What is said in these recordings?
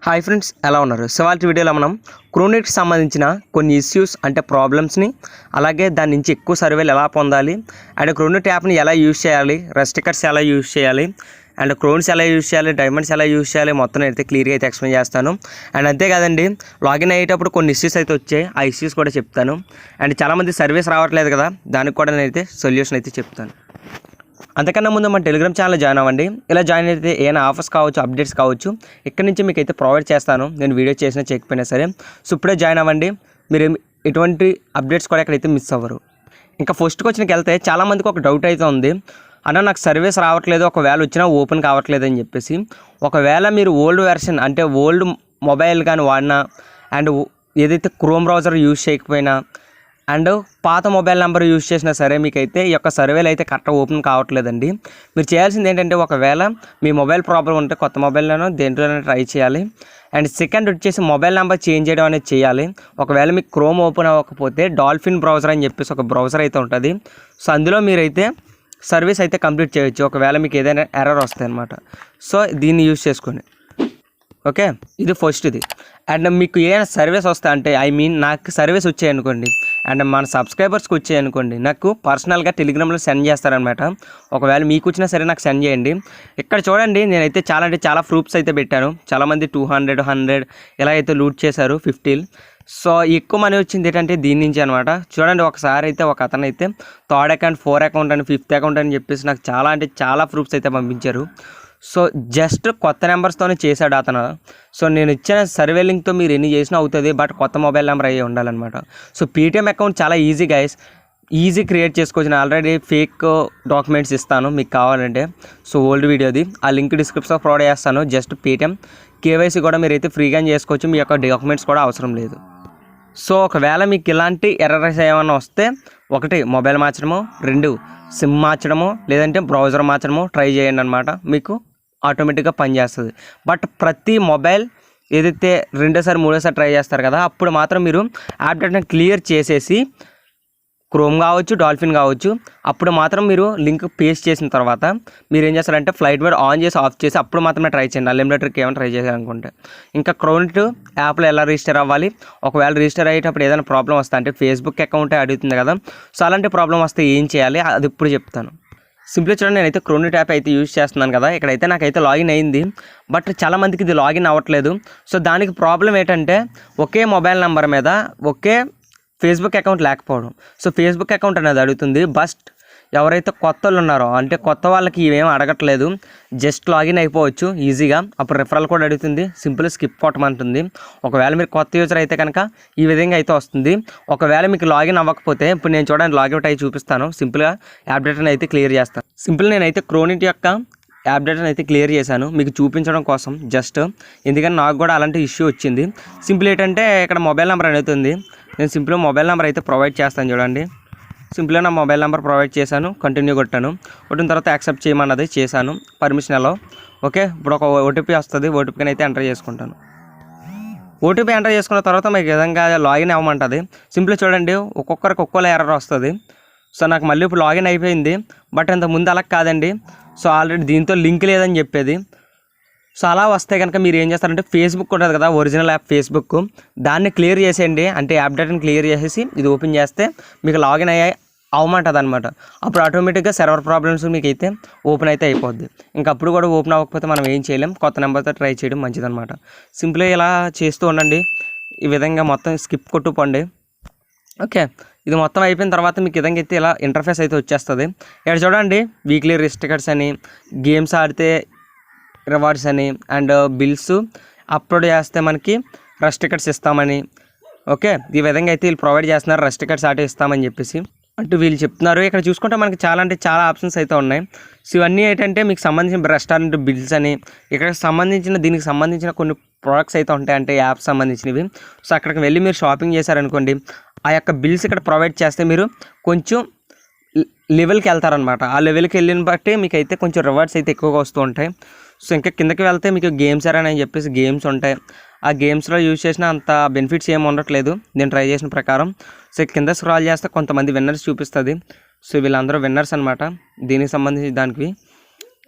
Hi friends, ఎలా ఉన్నారు? So వాళ్ళ వీడియోలో మనం క్రోనిట్కి సంబంధించిన కొన్ని ఇష్యూస్ అంటే ప్రాబ్లమ్స్ని, అలాగే దాని నుంచి ఎక్కువ సర్వేలు ఎలా పొందాలి, అండ్ క్రోనిట్ యాప్ని ఎలా యూజ్ చేయాలి, రెస్టికర్స్ ఎలా యూజ్ చేయాలి, అండ్ క్రోన్స్ ఎలా యూజ్ చేయాలి, డైమండ్స్ ఎలా యూజ్ చేయాలి, మొత్తం అయితే క్లియర్గా అయితే ఎక్స్ప్లెయిన్ చేస్తాను. అండ్ అంతేకాదండి, లాగిన్ అయ్యేటప్పుడు కొన్ని ఇష్యూస్ అయితే వచ్చాయి, ఆ ఇష్యూస్ కూడా చెప్తాను. అండ్ చాలామంది సర్వీస్ రావట్లేదు కదా, దానికి కూడా నేనైతే సొల్యూషన్ అయితే చెప్తాను. అంతకన్నా ముందు మన టెలిగ్రామ్ ఛానల్ జాయిన్ అవ్వండి. ఇలా జాయిన్ అయితే ఏమైనా ఆఫర్స్ కావచ్చు, అప్డేట్స్ కావచ్చు, ఇక్కడ నుంచి మీకు అయితే ప్రొవైడ్ చేస్తాను. నేను వీడియో చేసినా చేయకపోయినా సరే. సో ఇప్పుడే జాయిన్ అవ్వండి, మీరు ఎటువంటి అప్డేట్స్ కూడా ఎక్కడైతే మిస్ అవ్వరు. ఇంకా ఫస్ట్ క్వశ్చన్కి వెళ్తే చాలామందికి ఒక డౌట్ అయితే ఉంది, అన్న నాకు సర్వీస్ రావట్లేదు, ఒకవేళ వచ్చినా ఓపెన్ కావట్లేదు అని చెప్పేసి. ఒకవేళ మీరు ఓల్డ్ వెర్షన్ అంటే ఓల్డ్ మొబైల్ కానీ వాడినా, అండ్ ఏదైతే క్రోమ్ బ్రౌజర్ యూజ్ చేయకపోయినా, అండ్ పాత మొబైల్ నెంబర్ యూజ్ చేసినా సరే మీకైతే ఈ యొక్క సర్వేలు అయితే కరెక్ట్గా ఓపెన్ కావట్లేదండి. మీరు చేయాల్సింది ఏంటంటే, ఒకవేళ మీ మొబైల్ ప్రాబ్లం ఉంటే కొత్త మొబైల్లోనో దేంట్లోనో ట్రై చేయాలి. అండ్ సెకండ్ వచ్చేసి మొబైల్ నెంబర్ చేంజ్ చేయడం అనేది చేయాలి. ఒకవేళ మీకు క్రోమ్ ఓపెన్ అవ్వకపోతే డాల్ఫిన్ బ్రౌజర్ అని చెప్పేసి ఒక బ్రౌజర్ అయితే ఉంటుంది. సో అందులో మీరైతే సర్వీస్ అయితే కంప్లీట్ చేయొచ్చు, ఒకవేళ మీకు ఏదైనా ఎర్రర్ వస్తాయి అన్నమాట. సో దీన్ని యూజ్ చేసుకొని ఓకే, ఇది ఫస్ట్ది. అండ్ మీకు ఏదైనా సర్వీస్ వస్తాయి అంటే, నాకు సర్వీస్ వచ్చాయనుకోండి, అండ్ మన సబ్స్క్రైబర్స్కి వచ్చాయనుకోండి, నాకు పర్సనల్గా టెలిగ్రామ్లో సెండ్ చేస్తారనమాట. ఒకవేళ మీకు వచ్చినా సరే నాకు సెండ్ చేయండి. ఇక్కడ చూడండి, నేనైతే చాలా ప్రూఫ్స్ అయితే పెట్టాను. చాలామంది 200, 100 ఇలా అయితే లూట్ చేశారు, 50. సో ఎక్కువ మనీ వచ్చింది ఏంటంటే దీని నుంచి అనమాట. చూడండి, ఒకసారి అయితే ఒక అతను అయితే 3rd అకౌంట్, 4th అకౌంట్ అని, 5th అకౌంట్ అని చెప్పేసి నాకు చాలా ప్రూఫ్స్ అయితే పంపించారు. సో జస్ట్ కొత్త నెంబర్స్తోనే చేశాడు అతను. సో నేను ఇచ్చిన సర్వే లింక్తో మీరు ఎన్ని చేసినా అవుతుంది, బట్ కొత్త మొబైల్ నెంబర్ అయ్యి ఉండాలన్నమాట. సో పేటిఎం అకౌంట్ చాలా ఈజీ గైస్, ఈజీ క్రియేట్ చేసుకోవచ్చు. నేను ఆల్రెడీ ఫేక్ డాక్యుమెంట్స్ ఇస్తాను మీకు కావాలంటే. సో ఓల్డ్ వీడియోది ఆ లింక్ డిస్క్రిప్షన్లో ప్రొవైడ్ చేస్తాను. జస్ట్ పేటిఎం కేవైసీ కూడా మీరైతే ఫ్రీగా చేసుకోవచ్చు, మీ యొక్క డాక్యుమెంట్స్ కూడా అవసరం లేదు. సో ఒకవేళ మీకు ఇలాంటి ఎర్రర్స్ ఏమైనా వస్తే, 1 మొబైల్ మార్చడము, 2 సిమ్ మార్చడము, లేదంటే బ్రౌజర్ మార్చడము ట్రై చేయండి అనమాట. మీకు ఆటోమేటిక్గా పనిచేస్తుంది. బట్ ప్రతి మొబైల్ ఏదైతే 2సారి 3సారి ట్రై చేస్తారు కదా, అప్పుడు మాత్రం మీరు యాప్ డేటాని క్లియర్ చేసేసి, క్రోమ్ కావచ్చు, డాల్ఫిన్ కావచ్చు, అప్పుడు మాత్రం మీరు లింక్ పేస్ట్ చేసిన తర్వాత మీరు ఏం చేస్తారంటే ఫ్లైట్ మోడ్ ఆన్ చేసి ఆఫ్ చేసి అప్పుడు మాత్రమే ట్రై చేయండి. అన్లిమిటెడ్కి ఏమైనా ట్రై చేయాలనుకుంటే. ఇంకా క్రోనిట్ యాప్లో ఎలా రిజిస్టర్ అవ్వాలి, ఒకవేళ రిజిస్టర్ అయ్యేటప్పుడు ఏదైనా ప్రాబ్లం వస్తే, అంటే ఫేస్బుక్ అకౌంటే అడుగుతుంది కదా, సో అలాంటి ప్రాబ్లం వస్తే ఏం చేయాలి అది ఇప్పుడు చెప్తాను. సింపుల్గా చూడండి, నేనైతే క్రోనిట్ యాప్ అయితే యూజ్ చేస్తున్నాను కదా, ఇక్కడైతే నాకైతే లాగిన్ అయింది. బట్ చాలామందికి ఇది లాగిన్ అవ్వట్లేదు. సో దానికి ప్రాబ్లం ఏంటంటే, ఒకే మొబైల్ నెంబర్ మీద ఒకే ఫేస్బుక్ అకౌంట్ లేకపోవడం. సో ఫేస్బుక్ అకౌంట్ అనేది అడుగుతుంది. బస్ట్ ఎవరైతే కొత్త వాళ్ళు ఉన్నారో, అంటే కొత్త వాళ్ళకి ఇవేం అడగట్లేదు, జస్ట్ లాగిన్ అయిపోవచ్చు ఈజీగా. అప్పుడు రెఫరల్ కోడ్ అడుగుతుంది, సింపుల్ స్కిప్ కొట్టమంటుంది. ఒకవేళ మీరు కొత్త యూజర్ అయితే కనుక ఈ విధంగా అయితే వస్తుంది. ఒకవేళ మీకు లాగిన్ అవ్వకపోతే, ఇప్పుడు నేను చూడండి లాగిన్ అయ్యి చూపిస్తాను. సింపుల్గా యాప్ డేటాని అయితే క్లియర్ చేస్తాను. సింపుల్ నేనైతే క్రోనిట్ యొక్క యాప్ డేటాని అయితే క్లియర్ చేశాను మీకు చూపించడం కోసం జస్ట్, ఎందుకంటే నాకు కూడా అలాంటి ఇష్యూ వచ్చింది. సింపుల్ ఏంటంటే, ఇక్కడ మొబైల్ నెంబర్ అవుతుంది. నేను సింపుల్గా మొబైల్ నెంబర్ అయితే ప్రొవైడ్ చేస్తాను. చూడండి, సింపుల్గా నా మొబైల్ నెంబర్ ప్రొవైడ్ చేశాను, కంటిన్యూ కొట్టాను. కొట్టిన తర్వాత యాక్సెప్ట్ చేయమన్నది చేశాను, పర్మిషన్ ఎలా. ఓకే, ఇప్పుడు ఒక ఓటీపీ వస్తుంది, ఓటీపీని అయితే ఎంటర్ చేసుకుంటాను. ఓటీపీ ఎంటర్ చేసుకున్న తర్వాత మీకు విధంగా లాగిన్ అవ్వమంటుంది. సింపుల్గా చూడండి, ఒక్కొక్కరికి ఒక్కోలా ఎర్రర్ వస్తుంది. సో నాకు మళ్ళీ ఇప్పుడు లాగిన్ అయిపోయింది. బట్ ఇంతకు ముందు అలా కాదండి. సో ఆల్రెడీ దీంతో లింక్ లేదని చెప్పేది. సో అలా వస్తే కనుక మీరు ఏం చేస్తారంటే, ఫేస్బుక్ ఉంటుంది కదా, ఒరిజినల్ యాప్ ఫేస్బుక్, దాన్ని క్లియర్ చేసేయండి. అంటే యాప్ డేటాని క్లియర్ చేసేసి ఇది ఓపెన్ చేస్తే మీకు లాగిన్ అవ్వమంటుంది అనమాట. అప్పుడు ఆటోమేటిక్గా సర్వర్ ప్రాబ్లమ్స్ మీకు అయితే ఓపెన్ అయితే అయిపోద్ది. ఇంకా అప్పుడు కూడా ఓపెన్ అవ్వకపోతే మనం ఏం చేయలేం, కొత్త నెంబర్తో ట్రై చేయడం మంచిదన్నమాట. సింపుల్గా ఇలా చేస్తూ ఉండండి. ఈ విధంగా మొత్తం స్కిప్ కొట్టుకోండి. ఓకే, ఇది మొత్తం అయిపోయిన తర్వాత మీకు విధంగా అయితే ఇలా ఇంటర్ఫేస్ అయితే వచ్చేస్తుంది. ఇక్కడ చూడండి, వీక్లీ రెస్ట్రిక్ట్స్ అని, గేమ్స్ ఆడితే రివార్డ్స్ అని, అండ్ బిల్స్ అప్లోడ్ చేస్తే మనకి రెస్ట్రిక్ట్స్ ఇస్తామని. ఓకే, ఈ విధంగా అయితే వీళ్ళు ప్రొవైడ్ చేస్తున్నారు, రెస్ట్రిక్ట్స్ ఆటే ఇస్తామని చెప్పేసి అంటూ వీళ్ళు చెప్తున్నారు. ఇక్కడ చూసుకుంటే మనకి చాలా ఆప్షన్స్ అయితే ఉన్నాయి. సో ఇవన్నీ ఏంటంటే మీకు సంబంధించిన రెస్టారెంట్ బిల్స్ అని, ఇక్కడ దీనికి సంబంధించిన కొన్ని ప్రోడక్ట్స్ అయితే ఉంటాయి, అంటే యాప్ సంబంధించినవి. సో అక్కడికి వెళ్ళి మీరు షాపింగ్ చేశారనుకోండి, ఆ యొక్క బిల్స్ ఇక్కడ ప్రొవైడ్ చేస్తే మీరు కొంచెం లెవెల్కి వెళ్తారనమాట. ఆ లెవెల్కి వెళ్ళిన బట్టి మీకు అయితే కొంచెం రివార్డ్స్ అయితే ఎక్కువగా వస్తూ ఉంటాయి. సో ఇంకా కిందకి వెళ్తే మీకు గేమ్స్ అని చెప్పేసి గేమ్స్ ఉంటాయి. ఆ గేమ్స్లో యూజ్ చేసిన అంత బెనిఫిట్స్ ఏమి ఉండట్లేదు నేను ట్రై చేసిన ప్రకారం. సో కింద స్క్రాల్ చేస్తే కొంతమంది విన్నర్స్ చూపిస్తుంది. సో వీళ్ళందరూ విన్నర్స్ అనమాట, దీనికి సంబంధించి దానికి.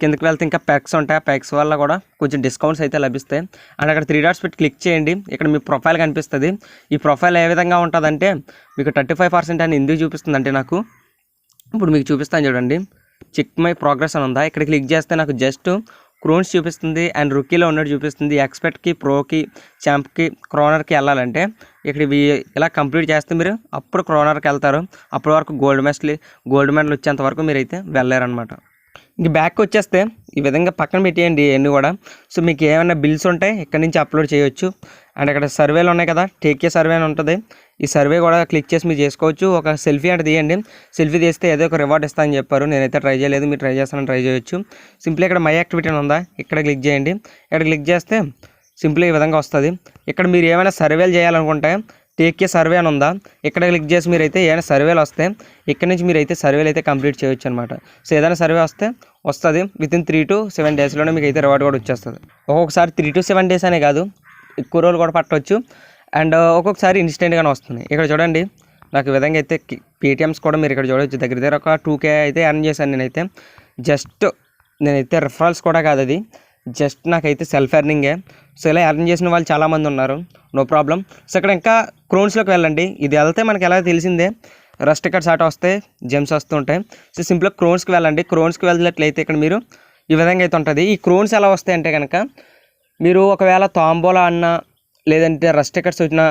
కిందకి వెళ్తే ఇంకా ప్యాక్స్ ఉంటాయి. ఆ ప్యాక్స్ వల్ల కూడా కొంచెం డిస్కౌంట్స్ అయితే లభిస్తాయి. అండ్ అక్కడ 3 డాట్స్ పెట్టి క్లిక్ చేయండి. ఇక్కడ మీ ప్రొఫైల్ కనిపిస్తుంది. ఈ ప్రొఫైల్ ఏ విధంగా ఉంటుందంటే మీకు 35% అని ఎందుకు చూపిస్తుందంటే నాకు ఇప్పుడు మీకు చూపిస్తాను చూడండి. చెక్ మై ప్రోగ్రెస్ అని ఉందా, ఇక్కడ క్లిక్ చేస్తే నాకు జస్ట్ క్రోన్స్ చూపిస్తుంది అండ్ రుకీలో ఉన్నట్టు చూపిస్తుంది. ఎక్స్పర్ట్కి, ప్రోకి, ఛాంప్కి, క్రోనర్కి వెళ్ళాలంటే ఇక్కడ ఇవి ఇలా కంప్లీట్ చేస్తే మీరు అప్పుడు క్రోనర్కి వెళ్తారు. అప్పటి వరకు గోల్డ్ మెడల్ వచ్చేంత వరకు మీరు అయితే వెళ్ళారనమాట. ఇంక బ్యాక్ వచ్చేస్తే ఈ విధంగా పక్కన పెట్టేయండి ఇవన్నీ కూడా. సో మీకు ఏమైనా బిల్స్ ఉంటాయి ఇక్కడ నుంచి అప్లోడ్ చేయొచ్చు. అండ్ అక్కడ సర్వేలు ఉన్నాయి కదా, టేక్ ఏ సర్వే అని ఉంటుంది. ఈ సర్వే కూడా క్లిక్ చేసి మీరు చేసుకోవచ్చు. ఒక సెల్ఫీ అంటే తీయండి. సెల్ఫీ తీస్తే ఏదో ఒక రివార్డ్ ఇస్తానని చెప్పారు. నేనైతే ట్రై చేయలేదు, మీరు ట్రై చేస్తానని ట్రై చేయొచ్చు. సింప్లీ ఇక్కడ మై యాక్టివిటీ అని ఉందా, ఇక్కడ క్లిక్ చేయండి. ఇక్కడ క్లిక్ చేస్తే సింప్లీ ఈ విధంగా వస్తుంది. ఇక్కడ మీరు ఏమైనా సర్వేలు చేయాలనుకుంటే టేక్ ఏ సర్వే అని ఉందా, ఇక్కడ క్లిక్ చేసి మీరైతే ఏమైనా సర్వేలు వస్తే ఇక్కడ నుంచి మీరైతే సర్వేలు అయితే కంప్లీట్ చేయొచ్చు అనమాట. సో ఏదైనా సర్వే వస్తుంది వితిన్ 3 to 7 డేస్లోనే మీకు అయితే రివార్డ్ కూడా వచ్చేస్తుంది. ఒక్కొక్కసారి 3 to 7 డేస్ అనే కాదు, ఎక్కువ రోజులు కూడా పట్టవచ్చు. అండ్ ఒక్కొక్కసారి ఇన్స్టెంట్గానే వస్తుంది. ఇక్కడ చూడండి నాకు ఈ విధంగా అయితే పేటిఎమ్స్ కూడా మీరు ఇక్కడ చూడవచ్చు. దగ్గర ఒక 2K అయితే ఎర్న్ చేశాను నేనైతే. నేనైతే రిఫరల్స్ కూడా కాదు, అది జస్ట్ నాకైతే సెల్ఫ్ ఎర్నింగే. సో ఇలా ఎర్న్ చేసిన వాళ్ళు చాలామంది ఉన్నారు, నో ప్రాబ్లం. సో ఇక్కడ ఇంకా క్రోన్స్లోకి వెళ్ళండి. ఇది వెళ్తే మనకి ఎలా తెలిసిందే, రస్ట్ టికెట్స్ ఆట వస్తాయి, జెమ్స్ వస్తుంటాయి. సో సింపుల్గా క్రోన్స్కి వెళ్ళండి. క్రోన్స్కి వెళ్ళినట్లయితే ఇక్కడ మీరు ఈ విధంగా అయితే ఉంటుంది. ఈ క్రోన్స్ ఎలా వస్తాయి అంటే కనుక మీరు ఒకవేళ తాంబోలా అన్నా లేదంటే రస్ట్ టికెట్స్ వచ్చినా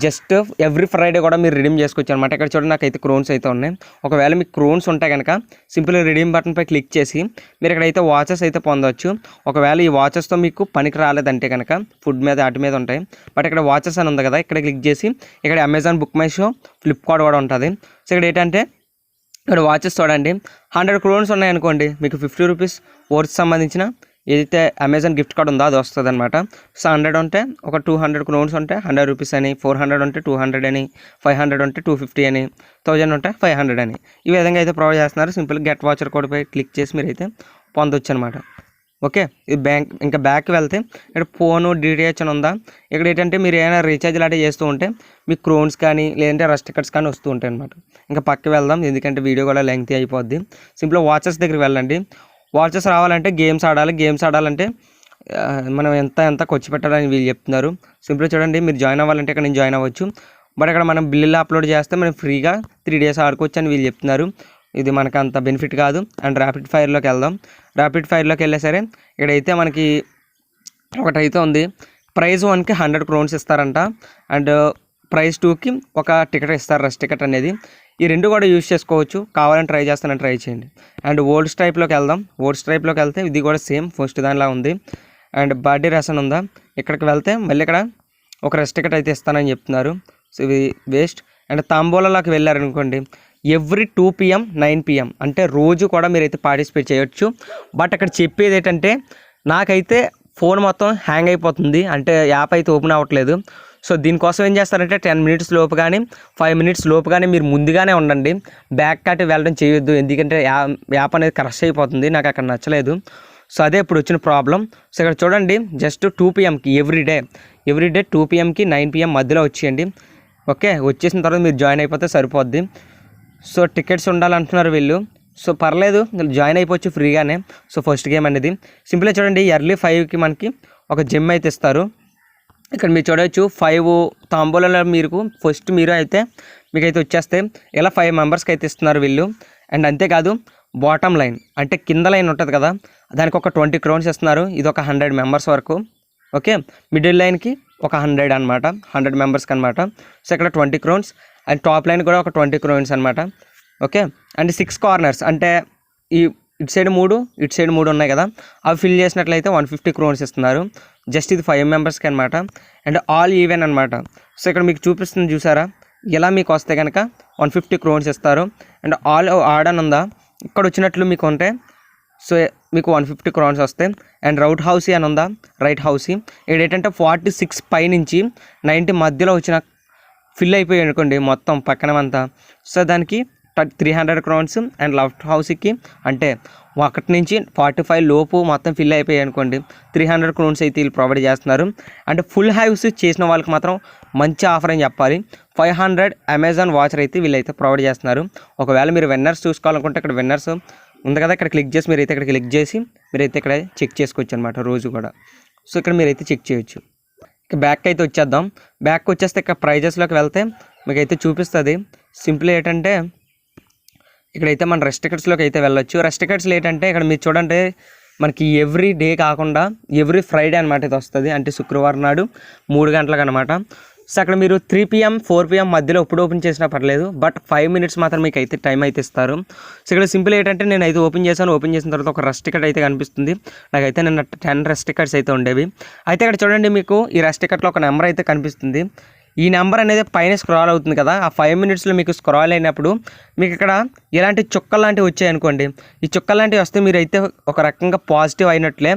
జస్ట్ ఎవ్రీ ఫ్రైడే కూడా మీరు రిడీమ్ చేసుకోవచ్చు అనమాట. ఇక్కడ చూడండి నాకైతే క్రోన్స్ అయితే ఉన్నాయి. ఒకవేళ మీకు క్రోన్స్ ఉంటాయి కనుక సింపుల్గా రిడీమ్ బటన్పై క్లిక్ చేసి మీరు ఇక్కడైతే వాచెస్ అయితే పొందవచ్చు. ఒకవేళ ఈ వాచెస్తో మీకు పనికి రాలేదంటే కనుక ఫుడ్ మీద వాటి మీద ఉంటాయి. బట్ ఇక్కడ వాచెస్ అని ఉంది కదా, ఇక్కడ క్లిక్ చేసి ఇక్కడ Amazon book my show, Flipkart కూడా ఉంటుంది. సో ఇక్కడ ఏంటంటే ఇక్కడ వాచెస్ చూడండి 100 క్రోన్స్ ఉన్నాయనుకోండి, మీకు 50 రూపీస్ వర్త్ సంబంధించిన ఏదైతే అమెజాన్ గిఫ్ట్ కార్డ్ ఉందో అది వస్తుంది అనమాట. సో 100 ఉంటే ఒక 200 క్రోన్స్ ఉంటే 100 రూపీస్ అని, 400 ఉంటే 200 అని, 500 ఉంటే 250 అని, 1000 ఉంటే 500 అని, ఈ విధంగా అయితే ప్రొవైడ్ చేస్తున్నారు. సింపుల్గా గెట్ వాచర్ కోడ్ పై క్లిక్ చేసి మీరు అయితే పొందొచ్చు అనమాట. ఓకే, ఇది ఇంకా బ్యాక్ వెళ్తే ఇక్కడ ఫోను డిటిహెచ్ అని ఉందా, ఇక్కడ ఏంటంటే మీరు ఏమైనా రీఛార్జ్ లాంటివి చేస్తూ ఉంటే మీకు క్రోన్స్ కానీ లేదంటే రస్ట్ టికెట్స్ కానీ వస్తూ ఉంటాయి అనమాట. ఇంకా పక్కకి వెళ్దాం ఎందుకంటే వీడియో కూడా లెంగ్తీ అయిపోద్ది. సింపుల్గా వాచెస్ దగ్గరికి వెళ్ళండి. వాచెస్ రావాలంటే గేమ్స్ ఆడాలంటే మనం ఎంత ఖర్చు పెట్టాలని వీళ్ళు చెప్తున్నారు. సింపుల్గా చూడండి, మీరు జాయిన్ అవ్వాలంటే ఇక్కడ నేను జాయిన్ అవ్వచ్చు. బట్ ఇక్కడ మనం బిల్లులు అప్లోడ్ చేస్తే మనం ఫ్రీగా 3 days ఆడుకోవచ్చు అని వీళ్ళు చెప్తున్నారు. ఇది మనకు అంత బెనిఫిట్ కాదు. అండ్ ర్యాపిడ్ ఫైర్లోకి వెళ్దాం. ర్యాపిడ్ ఫైర్లోకి వెళ్ళే సరే ఇక్కడైతే మనకి ఒకటైతే ఉంది, ప్రైజ్ 1కి 100 క్రోన్స్ ఇస్తారంట. అండ్ ప్రైజ్ 2కి ఒక టికెట్ ఇస్తారు, రష్ టికెట్ అనేది. ఈ రెండు కూడా యూజ్ చేసుకోవచ్చు. కావాలని ట్రై చేస్తానని ట్రై చేయండి. అండ్ ఓల్డ్ స్ట్రైప్లోకి వెళ్దాం. ఓల్డ్ స్ట్రైప్లోకి వెళ్తే ఇది కూడా సేమ్ ఫస్ట్ దానిలా ఉంది. అండ్ బర్త్డే రసన్ ఉందా, ఇక్కడికి వెళ్తే మళ్ళీ ఇక్కడ ఒక రష్ టికెట్ అయితే ఇస్తానని చెప్తున్నారు. సో ఇది వేస్ట్. అండ్ తాంబోలాలోకి వెళ్ళారనుకోండి, ఎవ్రీ 2 PM 9 PM అంటే రోజు కూడా మీరైతే పార్టిసిపేట్ చేయొచ్చు. బట్ అక్కడ చెప్పేది ఏంటంటే నాకైతే ఫోన్ మొత్తం హ్యాంగ్ అయిపోతుంది, అంటే యాప్ అయితే ఓపెన్ అవ్వట్లేదు. సో దీనికోసం ఏం చేస్తారంటే 10 minutes లోపు కానీ 5 minutes లోపు కానీ మీరు ముందుగానే ఉండండి. బ్యాక్ కట్టి వెళ్ళడం చేయొద్దు, ఎందుకంటే యాప్ అనేది క్రష్ అయిపోతుంది. నాకు అక్కడ నచ్చలేదు. సో అదే ఇప్పుడు వచ్చిన ప్రాబ్లం. సో ఇక్కడ చూడండి జస్ట్ 2 PMకి ఎవ్రీడే 2 PMకి 9 PM మధ్యలో వచ్చేయండి. ఓకే, వచ్చేసిన తర్వాత మీరు జాయిన్ అయిపోతే సరిపోద్ది. సో టికెట్స్ ఉండాలంటున్నారు వీళ్ళు. సో పర్లేదు, జాయిన్ అయిపోవచ్చు ఫ్రీగానే. సో ఫస్ట్ గేమ్ అనేది సింపుల్గా చూడండి, ఎర్లీ 5కి మనకి ఒక జిమ్ అయితే ఇస్తారు. ఇక్కడ మీరు చూడవచ్చు 5 తాంబూలలో మీరు అయితే మీకైతే వచ్చేస్తే ఇలా 5 మెంబర్స్కి అయితే ఇస్తున్నారు వీళ్ళు. అండ్ అంతేకాదు బాటమ్ లైన్ అంటే కింద లైన్ ఉంటుంది కదా, దానికి ఒక 20 క్రోన్స్ ఇస్తున్నారు. ఇది ఒక 100 మెంబర్స్ వరకు. ఓకే, మిడిల్ లైన్కి ఒక 100 అనమాట, 100 మెంబర్స్కి అనమాట. సో ఇక్కడ 20 క్రోన్స్. అండ్ టాప్ లైన్ కూడా ఒక 20 క్రోన్స్ అనమాట. ఓకే, అండ్ 6 కార్నర్స్ అంటే ఇటు సైడ్ 3 ఉన్నాయి కదా, అవి ఫిల్ చేసినట్లయితే 150 క్రోన్స్ ఇస్తున్నారు. జస్ట్ ఇది 5 మెంబర్స్కి అనమాట. అండ్ ఆల్ ఈవెన్ అనమాట. సో ఇక్కడ మీకు చూపిస్తుంది చూసారా, ఇలా మీకు వస్తే కనుక 150 క్రోన్స్ ఇస్తారు. అండ్ ఆల్ ఆడన్ ఉందా, ఇక్కడ వచ్చినట్లు మీకు ఉంటే సో మీకు 150 క్రోన్స్ వస్తాయి. అండ్ రౌట్ హౌసీ అని ఉందా, రైట్ హౌసీ, ఇక్కడ ఏంటంటే 46 పై నుంచి 90 మధ్యలో వచ్చిన ఫిల్ అయిపోయి అనుకోండి మొత్తం పక్కనమంతా. సో దానికి 300 క్రోన్స్. అండ్ లెఫ్ట్ హౌస్కి అంటే 1 నుంచి 45 లోపు మొత్తం ఫిల్ అయిపోయాయి అనుకోండి 300 క్రోన్స్ అయితే వీళ్ళు ప్రొవైడ్ చేస్తున్నారు. అంటే ఫుల్ హౌస్ చేసిన వాళ్ళకి మాత్రం మంచి ఆఫర్ అని చెప్పాలి. 500 అమెజాన్ వాచర్ అయితే వీళ్ళైతే ప్రొవైడ్ చేస్తున్నారు. ఒకవేళ మీరు విన్నర్స్ చూసుకోవాలనుకుంటే ఇక్కడ విన్నర్స్ ఉంది కదా, ఇక్కడ క్లిక్ చేసి మీరైతే ఇక్కడ క్లిక్ చేసి మీరైతే ఇక్కడ చెక్ చేసుకోవచ్చు అనమాట రోజు కూడా. సో ఇక్కడ మీరైతే చెక్ చేయొచ్చు. ఇక బ్యాక్ అయితే వచ్చేద్దాం. బ్యాక్ వచ్చేస్తే ఇక్కడ ప్రైజెస్లోకి వెళ్తే మీకైతే చూపిస్తుంది. సింపుల్ ఏంటంటే ఇక్కడైతే మన రెస్ట్రిక్టెడ్స్లోకి అయితే వెళ్ళొచ్చు. రెస్ట్రిక్టెడ్స్లో ఏంటంటే ఇక్కడ మీరు చూడండి మనకి ఎవ్రీ డే కాకుండా ఎవ్రీ ఫ్రైడే అనమాట ఇది వస్తుంది. అంటే శుక్రవారం నాడు 3 గంటలకు అనమాట. సో అక్కడ మీరు 3 PM 4 PM మధ్యలో ఎప్పుడు ఓపెన్ చేసినా పర్లేదు, బట్ 5 minutes మాత్రం మీకు అయితే టైం అయితే ఇస్తారు. సో ఇక్కడ సింపుల్ ఏంటంటే నేను అయితే ఓపెన్ చేశాను. ఓపెన్ చేసిన తర్వాత ఒక రెస్ట్ టికెట్ అయితే కనిపిస్తుంది. నాకైతే నిన్న 10 రెస్ట్ టికెట్స్ అయితే ఉండేవి. అయితే ఇక్కడ చూడండి మీకు ఈ రెస్ట్ టికెట్లో ఒక నెంబర్ అయితే కనిపిస్తుంది. ఈ నెంబర్ అనేది పైన స్క్రాల్ అవుతుంది కదా, ఆ 5 minutesలో మీకు స్క్రాల్ అయినప్పుడు మీకు ఇక్కడ ఇలాంటి చుక్కలు లాంటివి వచ్చాయి అనుకోండి. ఈ చుక్కలు లాంటివి వస్తే మీరు అయితే ఒక రకంగా పాజిటివ్ అయినట్లే.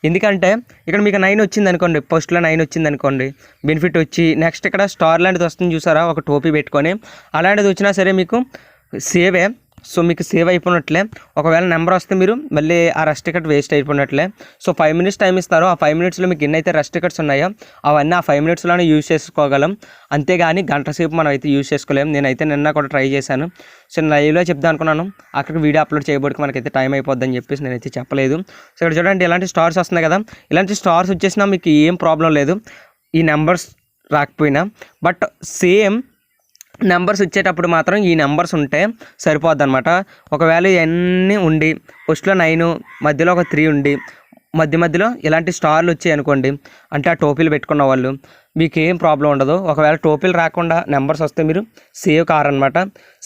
ఎందుకంటే ఇక్కడ మీకు 9 వచ్చింది అనుకోండి, ఫస్ట్లో 9 వచ్చింది అనుకోండి బెనిఫిట్ వచ్చి, నెక్స్ట్ ఇక్కడ స్టార్ లాంటిది వస్తుంది చూసారా ఒక టోపీ పెట్టుకొని, అలాంటిది వచ్చినా సరే మీకు సేవే. సో మీకు సేవ్ అయిపోయినట్లే. ఒకవేళ నెంబర్ వస్తే మీరు మళ్ళీ ఆ రెస్ట్ టికెట్ వేస్ట్ అయిపోయినట్లే. సో 5 minutes టైం ఇస్తారు. ఆ 5 minutesలో మీకు ఎన్నైతే రెస్ట్ టికెట్స్ ఉన్నాయో అవన్నీ ఆ 5 minutesలోనే యూజ్ చేసుకోగలం. అంతేగాని గంట సేపు మనం అయితే యూజ్ చేసుకోలేము. నేనైతే నిన్న కూడా ట్రై చేశాను. సో లైవ్లో చెప్దాం అనుకున్నాను, అక్కడికి వీడియో అప్లోడ్ చేయబోడికి మనకైతే టైం అయిపోద్దని చెప్పేసి నేనైతే చెప్పలేదు. సో ఇక్కడ చూడండి ఇలాంటి స్టార్స్ వస్తున్నాయి కదా, ఇలాంటి స్టార్స్ వచ్చేసినా మీకు ఏం ప్రాబ్లం లేదు ఈ నెంబర్స్ రాకపోయినా. బట్ సేమ్ నెంబర్స్ వచ్చేటప్పుడు మాత్రం ఈ నెంబర్స్ ఉంటే సరిపోద్ది అనమాట. ఒకవేళ ఇవన్నీ ఉండి ఫస్ట్లో 9 మధ్యలో ఒక 3 ఉండి మధ్యలో ఇలాంటి స్టార్లు వచ్చాయి అనుకోండి, అంటే ఆ టోపీలు పెట్టుకున్న వాళ్ళు మీకు ఏం ప్రాబ్లం ఉండదు. ఒకవేళ టోపీలు రాకుండా నెంబర్స్ వస్తే మీరు సేవ్ కారనమాట.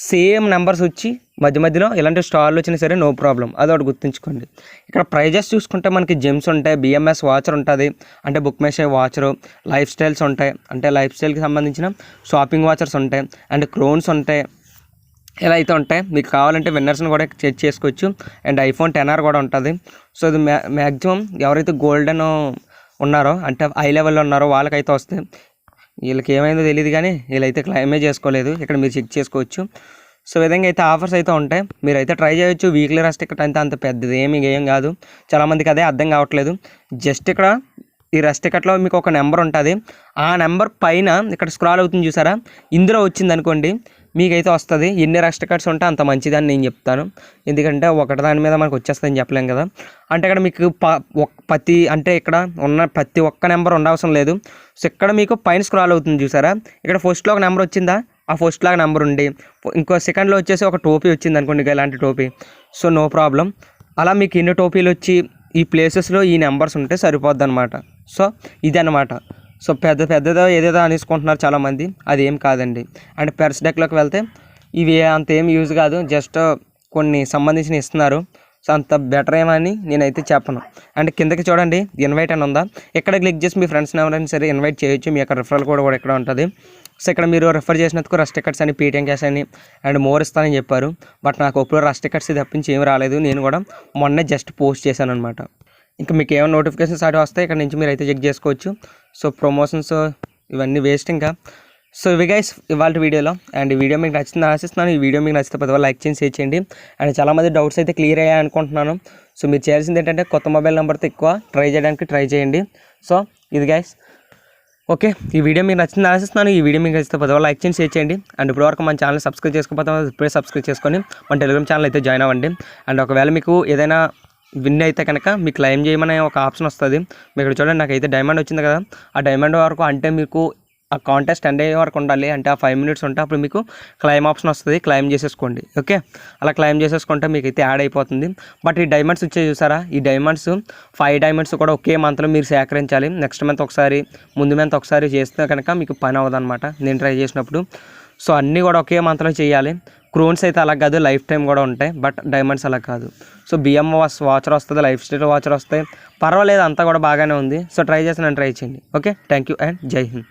సేమ్ నెంబర్స్ వచ్చి మధ్యలో ఇలాంటి స్టార్లు వచ్చినా సరే నో ప్రాబ్లం, అదొకటి గుర్తుంచుకోండి. ఇక్కడ ప్రైజెస్ చూసుకుంటే మనకి జెమ్స్ ఉంటాయి, BMS వాచర్ ఉంటుంది అంటే book my show voucher, life styles ఉంటాయి అంటే లైఫ్ స్టైల్కి సంబంధించిన షాపింగ్ వాచర్స్ ఉంటాయి, అండ్ క్రోన్స్ ఉంటాయి. ఇలా అయితే ఉంటాయి. మీకు కావాలంటే విన్నర్స్ని కూడా చెక్ చేసుకోవచ్చు. అండ్ iPhone XR కూడా ఉంటుంది. సో ఇది మ్యాక్సిమం ఎవరైతే గోల్డెన్ ఉన్నారో అంటే హై లెవెల్లో ఉన్నారో వాళ్ళకైతే వస్తాయి. వీళ్ళకి ఏమైందో తెలియదు కానీ వీళ్ళైతే క్లైమే చేసుకోలేదు. ఇక్కడ మీరు చెక్ చేసుకోవచ్చు. సో విధంగా అయితే ఆఫర్స్ అయితే ఉంటాయి, మీరైతే ట్రై చేయొచ్చు. వీక్లీ రెస్ట్ టికెట్ అంటే అంత పెద్దది ఏం కాదు. చాలామందికి అదే అర్థం కావట్లేదు. జస్ట్ ఇక్కడ ఈ రెస్ట్ టికెట్లో మీకు ఒక నెంబర్ ఉంటుంది. ఆ నెంబర్ పైన ఇక్కడ స్క్రాల్ అవుతుంది చూసారా, ఇందులో వచ్చింది అనుకోండి మీకైతే వస్తుంది. ఎన్ని రెస్ట్ టికెట్స్ ఉంటే అంత మంచిదని నేను చెప్తాను. ఎందుకంటే ఒకటి దాని మీద మనకు వచ్చేస్తుందని చెప్పలేం కదా. అంటే ఇక్కడ మీకు ఇక్కడ ఉన్న ప్రతి ఒక్క నెంబర్ ఉండవసరం లేదు. సో ఇక్కడ మీకు పైన స్క్రాల్ అవుతుంది చూసారా, ఇక్కడ ఫస్ట్లో ఒక నెంబర్ వచ్చిందా, ఆ ఫస్ట్ లాగా నెంబర్ ఉండి ఇంకో సెకండ్లో వచ్చేసి ఒక టోపీ వచ్చింది అనుకోండి, ఇలాంటి టోపీ. So no problem. అలా మీకు ఎన్ని టోపీలు వచ్చి ఈ ప్లేసెస్లో ఈ నెంబర్స్ ఉంటే సరిపోద్ది అనమాట. సో ఇదన్నమాట. సో పెద్దదో ఏదేదో అనేసుకుంటున్నారు చాలామంది, అది ఏం కాదండి. అండ్ పెర్స్ డెక్లోకి వెళ్తే ఇవి అంత ఏం యూజ్ కాదు, జస్ట్ కొన్ని సంబంధించిన ఇస్తున్నారు. సో అంత బెటర్ ఏమని నేనైతే చెప్పను. అండ్ కిందకి చూడండి ఇన్వైట్ అని ఉందా, ఇక్కడ క్లిక్ చేసి మీ ఫ్రెండ్స్ని ఎవరైనా సరే ఇన్వైట్ చేయొచ్చు. మీ యొక్క రిఫరల్ కోడ్ కూడా ఇక్కడ ఉంటుంది. సో ఇక్కడ మీరు రిఫర్ చేసినందుకు రెస్ట్ టికెట్స్ అని Paytm క్యాష్ అని అండ్ మోర్ ఇస్తానని చెప్పారు. బట్ నాకు ఇప్పుడు రెస్ట్ టికెట్స్ తప్పించి ఏమి రాలేదు. నేను కూడా మొన్నే జస్ట్ పోస్ట్ చేశాను అనమాట. ఇంకా మీకు ఏమైనా నోటిఫికేషన్స్ అటు వస్తే ఇక్కడ నుంచి మీరు అయితే చెక్ చేసుకోవచ్చు. సో ప్రమోషన్స్ ఇవన్నీ వేస్ట్ ఇంకా. సో ఇవి గైస్ ఇవాళ వీడియోలో. అండ్ ఈ వీడియో మీకు నచ్చిందని ఆశిస్తున్నాను. ఈ వీడియో మీకు నచ్చితే పెద్ద లైక్ చేసి షేర్ చేయండి. అండ్ చాలామంది డౌట్స్ అయితే క్లియర్ అయ్యాయి అనుకుంటున్నాను. సో మీరు చేయాల్సింది ఏంటంటే కొత్త మొబైల్ నెంబర్తో ఎక్కువ ట్రై చేయండి. సో ఇది గైస్ ఓకే, ఈ వీడియో మీకు నచ్చిందని ఆశిస్తున్నాను. ఈ వీడియో మీకు నచ్చితే పెద్ద లైక్ చేసి షేర్ చేయండి. అండ్ ఇప్పటివరకు మన ఛానల్ సబ్స్క్రైబ్ చేసుకోకపోతే ఇప్పుడే సబ్స్క్రైబ్ చేసుకొని మన టెలిగ్రామ్ ఛానల్ అయితే జాయిన్ అవ్వండి. అండ్ ఒకవేళ మీకు ఏదైనా విన్ అయితే కనుక మీకు క్లెయిమ్ చేయమనే ఒక ఆప్షన్ వస్తుంది. మీకు ఇక్కడ చూడండి నాకైతే డైమండ్ వచ్చింది కదా, ఆ డైమండ్ వరకు అంటే మీకు ఆ కాంటెస్ట్ ఎండ్ అయ్యే వరకు ఉండాలి. అంటే ఆ 5 minutes ఉంటే అప్పుడు మీకు క్లెయిమ్ ఆప్షన్ వస్తుంది, క్లెయిమ్ చేసేసుకోండి. ఓకే, అలా క్లెయిమ్ చేసేసుకుంటే మీకు అయితే యాడ్ అయిపోతుంది. బట్ ఈ డైమండ్స్ వచ్చే చూసారా, ఈ డైమండ్స్ 5 diamonds కూడా ఒకే మంత్లో మీరు సేకరించాలి. నెక్స్ట్ మంత్ ఒకసారి, ముందు మంత్ ఒకసారి చేస్తే కనుక మీకు పని అవ్వదన్నమాట నేను ట్రై చేసినప్పుడు. సో అన్నీ కూడా ఒకే మంత్లో చేయాలి. క్రోన్స్ అయితే అలా కాదు, లైఫ్ టైం కూడా ఉంటాయి. బట్ డైమండ్స్ అలా కాదు. సో BMS వాచర్ వస్తుంది, లైఫ్ స్టైల్ వాచర్ వస్తాయి. పర్వాలేదు, అంతా కూడా బాగానే ఉంది. సో ట్రై చేసి నన్ను ట్రై చేయండి. ఓకే, థ్యాంక్ యూ అండ్ జై హింద్.